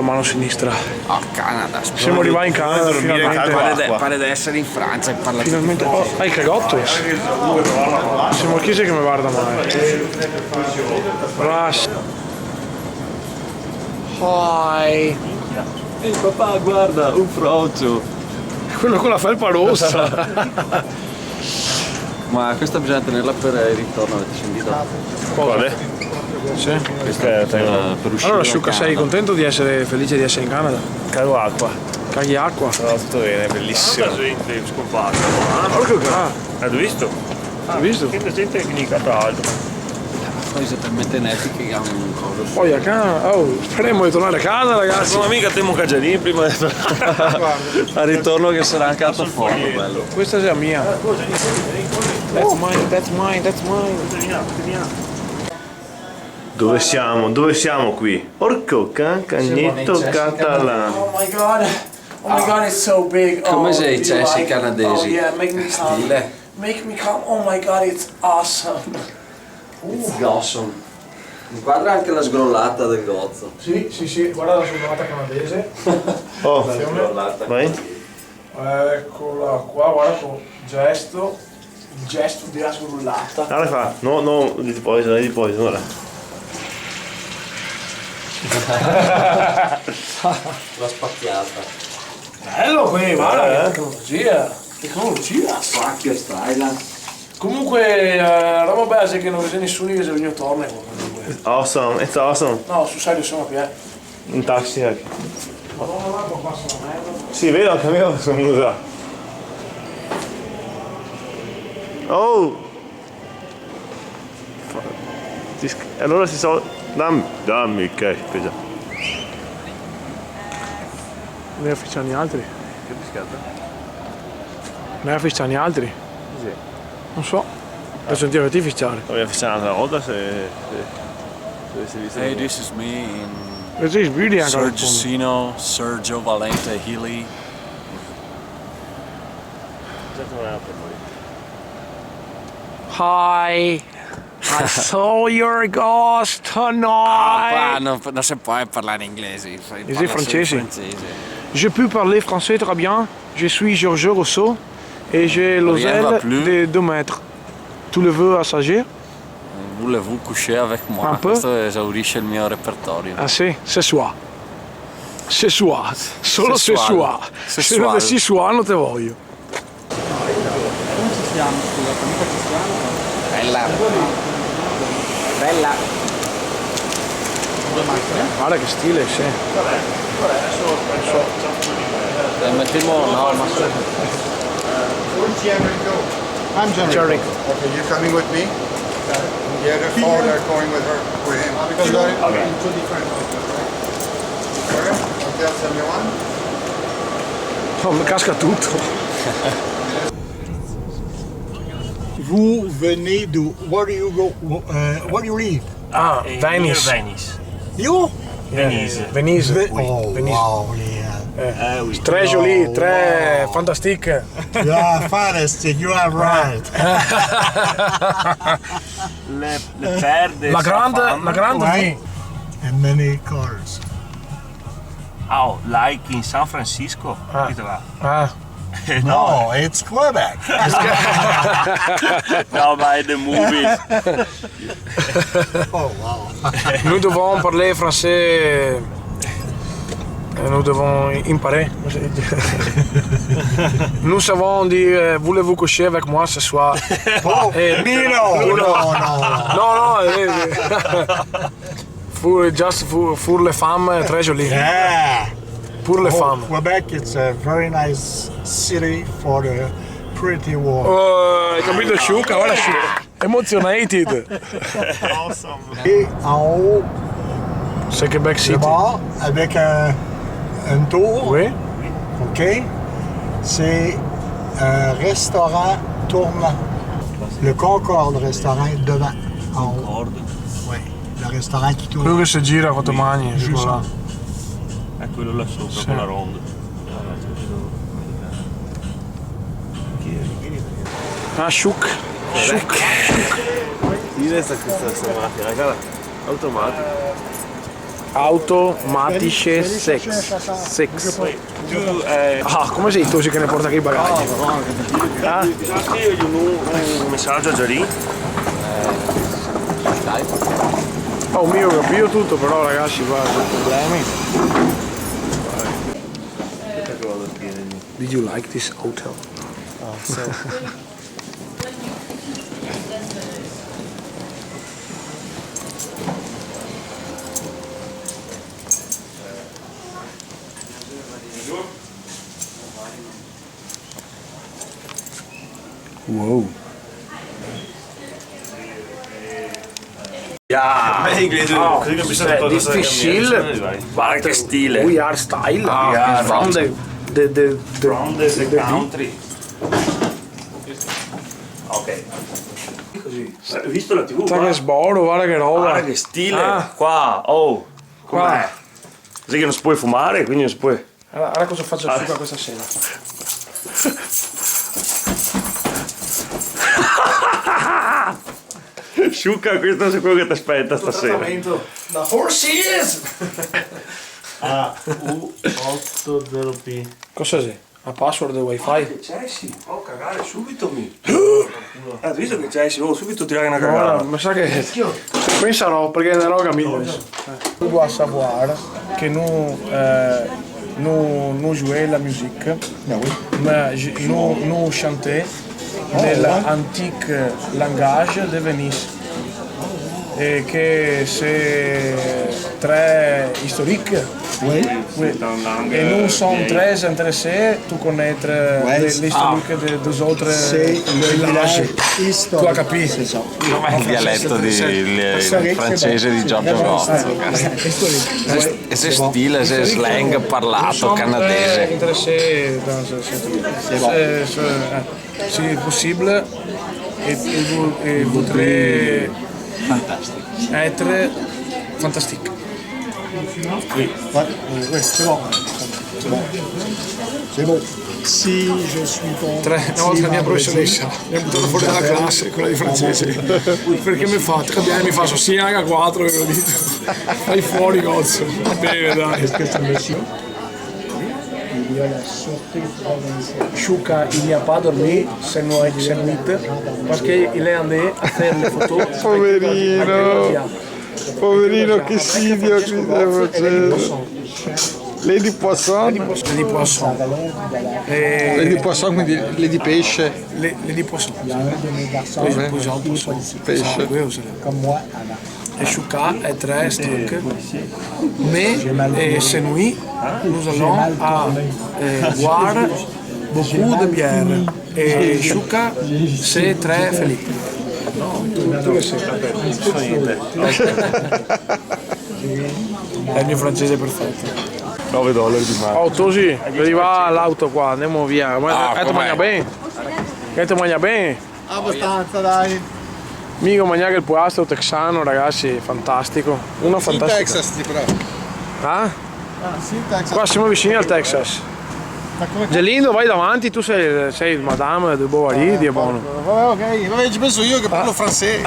mano sinistra. Oh, Canada. Siamo arrivati in Canada finalmente. Pare di essere in Francia e parla Finalmente. Oh, hai cagotto? Siamo a chiesa che mi guarda mai. Ras. Hi. Ehi papà, guarda, un frocio. Quello con la felpa rossa. Ma questa bisogna tenerla per il ritorno, avete sentito? Quale? Sì. Questa è per uscire. Allora Sciucca, sei contento di essere felice di essere in Canada? Cago acqua. Caghi acqua? No, tutto bene, bellissimo. Tanta gente scomparsa. Porco cazzo. Hai visto? Hai visto? Tanta gente che tra l'altro. Poi siete talmente netti che hanno un coso. Poi a casa, oh, speriamo di tornare a casa ragazzi. Sono mica temo Cagiarini prima di Al ritorno che sarà anche alto fuoco, bello. Questa è la mia. That's mine, that's mine, that's mine. Dove siamo? Dove siamo qui? Porco cagnetto catalano. Oh my god. Oh my god, it's so big. Come oh, se i cessi like- canadesi. Oh yeah, make me come. Stile. Make me come. Oh my god, it's awesome. It's awesome. Inquadra anche la sgrollata del gozzo. Sì, sì, sì, guarda la sudata canadese. Oh, vai. Eccola qua, guarda con gesto. Il gesto della sudata. Allora fa. No, no, di poison, ora. La spacchiata. Bello qui, guarda, tecnologia. Tecnologia. Spacchio style. Comunque, roba base che non c'è nessuno che se il mio torna. Awesome, it's awesome. No, sul serio sono qui, Un taxi anche. Madonna, là, qua passa la merda. Sì, vedo anche a me sono venuta. Oh! Allora si so. Dammi il cash, scusa. Ne afficciano gli altri? Che biscata? Ne afficciano gli altri? Sì. Non so. Per sentire te fisciare. Voglio fare un'altra volta se si visto. Hey, this is me in Questo è sbirri anche al fondo. Sergio Sergio Valente Healy. Hi. I saw your ghost tonight. Qua non si può parlare inglese. Is francese? Je peux parler français très bien. Je suis Georges Rousseau et j'ai Rien va l'oseille plus. de 2 mètres. Tu le veux assagir? Voulez-vous coucher avec moi? Un peu? Questo esaurisce il mio repertorio. Ah sì, c'est soir. C'est soir. Solo c'est soir. C'est Se non soir. sei soir non te voglio. Bella. Bella. Guarda che stile, sì. Mettiamo no, ma I'm Jericho. Jericho. Okay, you coming with me? The other four are going with her, with him. Because they're in two different hotels, right? Where? Hotel 71? Oh, mi casca tutto. Vous venez de where do you go? Where do you live? Ah, Venice. Venice. You? Venise. Venise. Oh Venise. wow, yeah. Très joli, très fantastique. Yeah, fantastic. You are right. Le perde. La grande Right? And many cars. Oh, like in San Francisco. Capito là? Ah. No, it's Quebec. No, by the movies. Oh wow. Nous devons parler français. Nous devons imparer. Nous savons dire voulez-vous coucher avec moi ce soir? Oh, Eh, no, no. No, pour les femmes, très joli. Yeah. Pour les femmes. Quebec, it's a very nice city for the pretty woman. Oh, hai capito Sciucca? Guarda Sciucca. Emotionated. Et en haut, C'est Québec le City. bar avec un tour. Oui. OK? C'est un restaurant tournant. Le Concorde restaurant est devant. En haut. Oui, le restaurant qui tourne. Quello che si gira quando mangi. Giusto. quello là. È quello là sopra con la ronda. Ah, Sciucca. Dire questa macchina, raga, automatica. automatische sex. Ah, come sei tu che ne porta qui i bagagli? Ah? Io gli un messaggio a Giarì. Oh mio, ho capito tutto, però ragazzi, guarda, problemi. Did you like this hotel? Wow. Ja, inglese. Così capisci cosa Difficile. Guarda che stile. We are style. From the country. Ok. Così. Hai visto la TV? Guarda che sboro, guarda che roba. Guarda che stile. Qua, oh. Com'è? Sai che non si può fumare, quindi non si può. Guarda cosa faccio su questa sera. Sciucca, questo è quello che ti aspetta stasera. The horses! U80P. Cos'è? La password del wifi? Cessi, oh cagare subito mi. Hai visto che Cessi, oh subito tirare una Guarda, cagata. mi sa che penserò perché ne ero capito. Tu dois savoir que nous jouons la musique, mais nous chantons l'antique langage de Venise. Et que c'est très historique. Oui. Oui. Et nous sommes très intéressés de connaître l'historique des autres C'est le villages. village Tu as historique. capito? C'est ça. Com'è il dialetto francese di Giorgio Agosto? Historique. E se stile, se slang parlato canadese. Intéressés dans ce si possible et voudrais être fantastique. Oui, c'est bon. C'est bon. C'est bon. Si je suis con. Una volta la mia professoressa mi ha buttato fuori dalla classe, quella di francese, perché mi fa 3 anni, mi fa sì, raga 4, ve lo dito. Fai fuori cozzo. Bene, dai. Est-ce que ça me suit? Il y a la sûreté provinciale. Shuka, il n'y a pas dormi cette nuit parce qu'il est allé à faire les photos. Poverino, che Silvio qui stai facendo? Lady Poisson? Lady Poisson. Lady Poisson, quindi Lady Pesce? Lady Poisson. Il y a un de mes garçons Pesce. comme moi avant. Et Shuka est très strict. Mais cette nuit, nous allons boire beaucoup de bière. Et Shuka, c'est très felice. Tu lo sai. È il mio francese perfetto. $9 di mano. Oh Tosi, arriva l'auto qua, andiamo via. Ti mangia bene? Ti mangia bene? Abbastanza, dai. Mica mangiare il puastro texano, ragazzi, fantastico. Uno fantastico. Texas, ti però. Ah? Sì, Texas. Qua siamo vicini al Texas. Gelindo, vai davanti, tu sei il madame de Bovary, di buono. Vabbè, ok, vabbè, ci penso io che parlo francese.